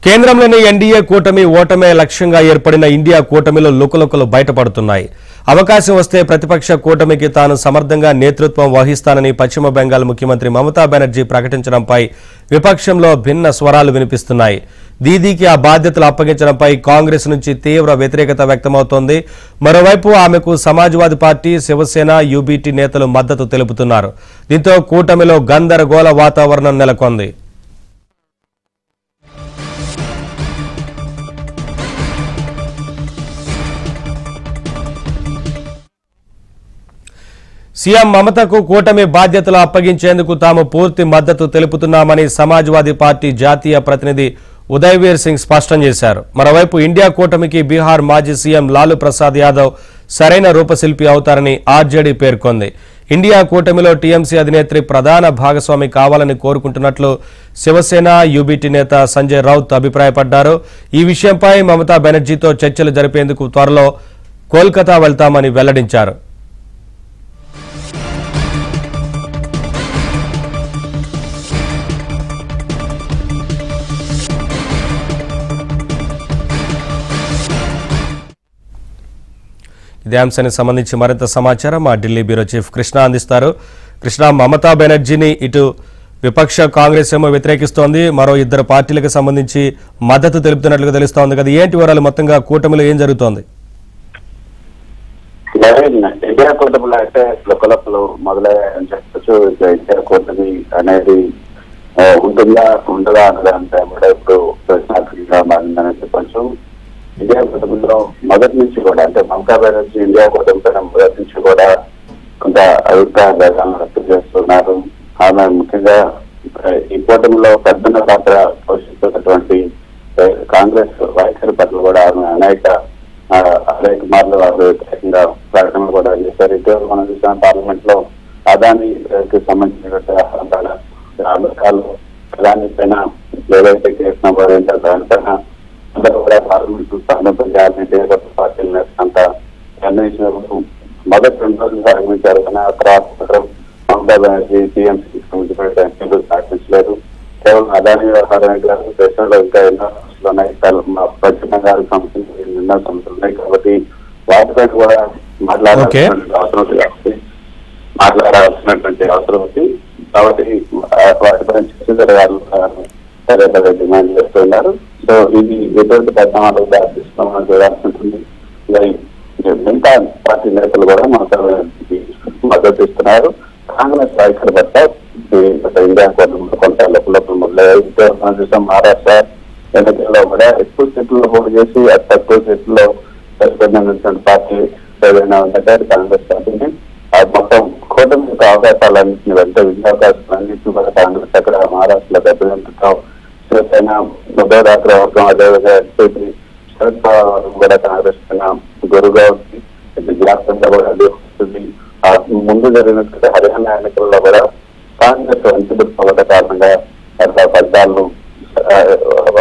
కేంద్రంలోని ఎన్డీఏ కూటమి ఓటమే లక్ష్యంగా ఏర్పడిన ఇండియా కూటమిలో లుకలుకలు బయటపడుతున్నాయి. అవకాశం వస్తే ప్రతిపక్ష కూటమికి తాను సమర్థంగా నేతృత్వం వహిస్తానని పశ్చిమ బెంగాల్ ముఖ్యమంత్రి మమతా బెనర్జీ ప్రకటించడంపై విపక్షంలో భిన్న స్వరాలు వినిపిస్తున్నాయి. దీదీకి ఆ బాధ్యతలు అప్పగించడంపై కాంగ్రెస్ నుంచి తీవ్ర వ్యతిరేకత వ్యక్తమవుతోంది. మరోవైపు ఆమెకు సమాజ్వాదీ పార్టీ, శివసేన, యూబీటీ నేతలు మద్దతు తెలుపుతున్నారు. దీంతో కూటమిలో గందరగోళ వాతావరణం నెలకొంది. సీఎం మమతకు కూటమి బాధ్యతలు అప్పగించేందుకు తాము పూర్తి మద్దతు తెలుపుతున్నామని సమాజ్వాదీ పార్టీ జాతీయ ప్రతినిధి ఉదయవీర్ సింగ్ స్పష్టం చేశారు. మరోవైపు ఇండియా కూటమికి బీహార్ మాజీ సీఎం లాలూ ప్రసాద్ యాదవ్ సరైన రూపశిల్పి అవుతారని ఆర్జేడీ పేర్కొంది. ఇండియా కూటమిలో టీఎంసీ అధినేత్రి ప్రధాన భాగస్వామి కావాలని కోరుకుంటున్నట్లు శివసేన, యూబీటీ నేత సంజయ్ రౌత్ అభిప్రాయపడ్డారు. ఈ విషయంపై మమతా బెనర్జీతో చర్చలు జరిపేందుకు త్వరలో కోల్కతా వెళ్తామని వెల్లడించారు. ఇదే అంశానికి సంబంధించి మరింత సమాచారం మా ఢిల్లీ బ్యూరో చీఫ్ కృష్ణ అందిస్తారు. కృష్ణ, మమతా బెనర్జీని ఇటు విపక్ష కాంగ్రెస్ ఏమో వ్యతిరేకిస్తోంది, మరో ఇద్దరు పార్టీలకు సంబంధించి మద్దతు తెలుపుతున్నట్లుగా తెలుస్తోంది కదా, ఏంటి వివరాలు? మొత్తంగా కూటమిలో ఏం జరుగుతోంది? ఇండియా కూటమిలో అయితే లుకలుకలు మొదలయ్యాయని చెప్పచ్చు. ఇండియా కూటమి అనేది ఉంటుందా ఉండదా అన్నదంటే కూడా ఇప్పుడు ప్రశ్నార్థకంగా మారిందని చెప్పచ్చు. ఇండియా కూటమిలో మొదటి నుంచి కూడా, అంటే మమతా బెనర్జీ ఇండియా కూటమిపైన మొదటి నుంచి కూడా కొంత అభిప్రాయ భేదాలను వ్యక్తం చేస్తున్నారు. ఆమె ముఖ్యంగా ఈ కూటమిలో పెద్దన్న పాత్ర పోషిస్తున్నటువంటి కాంగ్రెస్ వైఖరి పట్ల కూడా ఆమె అనేక మార్లు వ్యతిరేకంగా ప్రకటనలు కూడా చేశారు. ఇటీవల మనం చూసిన పార్లమెంట్ లో అదానికి సంబంధించినటువంటి అమెరికాలో అదాని పైన ఏదైతే కేసు నమోదు అయిందో దానిపైన అందరూ కూడా పార్లమెంట్ స్పందన చేయాలని పార్టీలు అంతా నిర్ణయించినప్పుడు మొదటి 2 రోజులు ప్రారంభించారు. కానీ ఆ తర్వాత మమతా బెనర్జీ టీఎంసీకి సంబంధించిన ప్రకటించలేదు. కేవలం అదాని వ్యవహారమే కాదు, దేశంలో ఇంకా ఎన్నో సమస్యలు ఉన్నాయి, పశ్చిమ బెంగాల్కి సంబంధించిన ఎన్నో సమస్యలు ఉన్నాయి. కాబట్టి వాటిపైన కూడా మాట్లాడాల్సినటువంటి అవసరం ఉంది. కాబట్టి వాటిపైన చర్చ జరగాలని సరే డిమాండ్ చేస్తున్నారు. సో ఇది ఎటువంటి పరిణామాలు దారితీస్తున్నామని చూడాల్సి ఉంటుంది. మిగతా పార్టీ నేతలు కూడా మద్దతు ఇస్తున్నారు. కాంగ్రెస్ వైఖరి పట్ల ఇండియా కొంత లోపల మొదలయ్యాయి. మనం చూసాం మహారాష్ట్ర ఎన్నికల్లో కూడా ఎక్కువ సీట్లలో పోటీ చేసి అతి తక్కువ సీట్లలో ప్రతిపాదించినటువంటి పార్టీ ఏదైనా ఉందంటే అది కాంగ్రెస్ పార్టీని. మొత్తం కూటమి యొక్క అవకాశాలన్నింటినీ వెంట విద్యావకాశాలన్నింటినీ కూడా కాంగ్రెస్ అక్కడ మహారాష్ట్రలో ప్రతినిధిత్వం, శివసేన ఉద్ధవ్ ఠాక్రే వర్గం, అదేవిధంగా ఎస్పీ శరద్ పవార్ కూడా కాంగ్రెస్ పైన గురుగా ఉంది. గుజరాత్ కూడా అది వస్తుంది. ముందు జరిగినట్టు హర్యానా ఎన్నికల్లో కూడా కాంగ్రెస్ వెంటబడి కారణంగా ఫలితాలను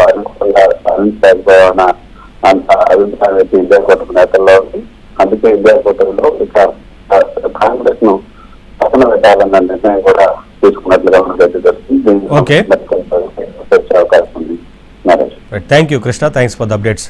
అనుకూలంగా సాధించకపోవన్న అంత అభిప్రాయం అయితే ఇండియా కూటమి నేతల్లో ఉంది. అందుకే ఇండియా కూటమిలో ఇక కాంగ్రెస్ ను పక్కన పెట్టాలన్న నిర్ణయం కూడా తీసుకున్నట్లుగా ఉన్నట్టు తెలుస్తుంది. అవకాశం ఉంది. Thank you Krishna, thanks for the updates.